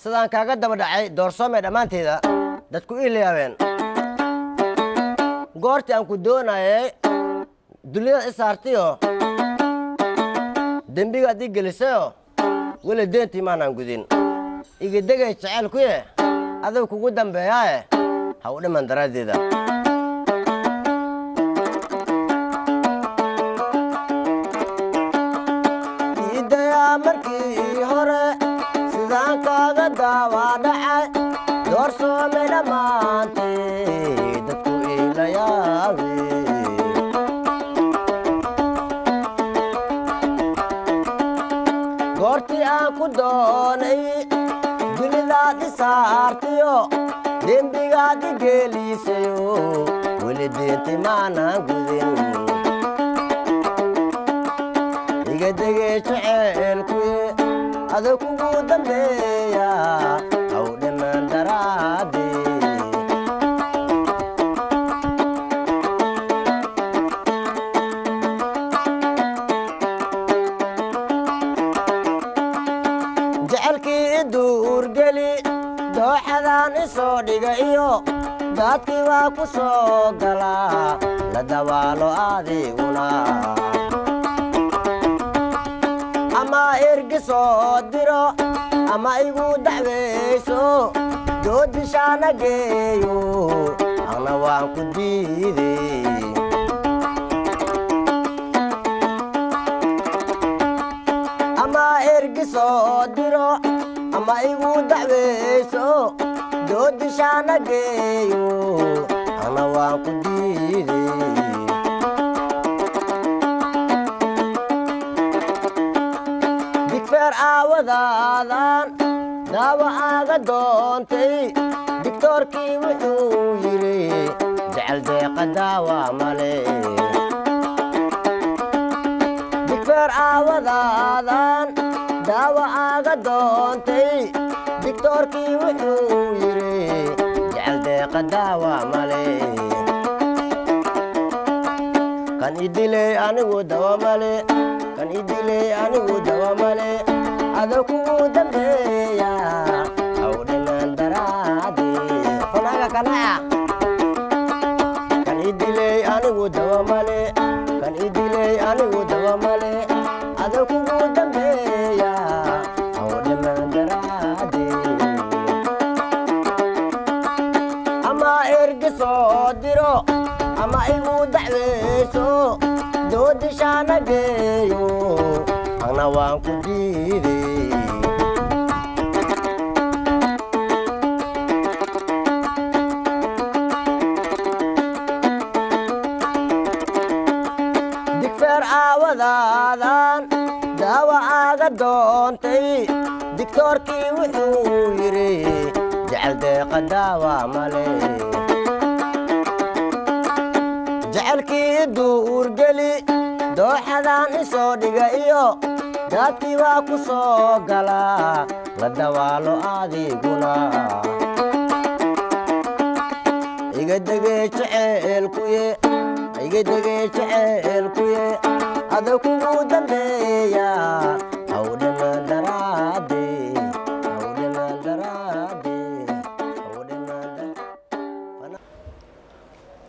sidaan kaaga daba dhacay doorsoomay dhammaanteeda dadku ii leeyeen goortii aan ku doonayay dunida isaartiyo dembiga adii gelisayo weli deentii maanaan gudin iga degay jacaylkuye adiga kugu dambeeyaaye ha u dhiman daraaddeeda iidayaa markii hore sidaan kaaga daawaa dhacay doorsoomay dhammaantii dadku ii la yaabay goortii aan ku doonay dunidaad isaartiyo dembigaad i geelisayo weli deentii maanaan gudin iga degay jacaylkuye adiga kugu dambeeya ha u dhiman daraaddeed jacaylkii i duurgeli dooxadaan i soo dhiga iyo daadkii waa ku soo galaa la dawaalo adiguna ama ergi soo diro ama igu dacwayso doodishaana geeyo ana waan ku diiday ama ergi soo diro ama igu dacwayso doodishaana geeyo ana waan ku diiday digfeer aawadaadan daawa aaga doontay digtoorkii wuxuu yidhi jecel deeqa daawa male digfeer aawadaadan daawa aaga doontay digtoorkii wuxuu yidhi jecel deeqa daawa male kan i dilay anigu dawa male kan i dilay anigu dawa male adiga kugu dambeeya ha u dhiman daraaddeed fanaaga kanaya kan i dilay anigu dawa male kan i dilay anigu dawa male adiga kugu dambeeya ha u dhiman daraaddeed ama ergi soo diro ama igu dacwayso doodishaana geeyo ana waan ku diiday digfeer aawadaadan daawa aaga doontay digtoorkii wuxuu yidhi jecel deeqa daawa male jacaylkii i duurgeli dooxadaan i soo dhiga iyo daadkii waa ku soo galaa la dawaalo adiguna iga degay jacaylkuye iga degay jacaylkuye adiga kugu dambeeya ha u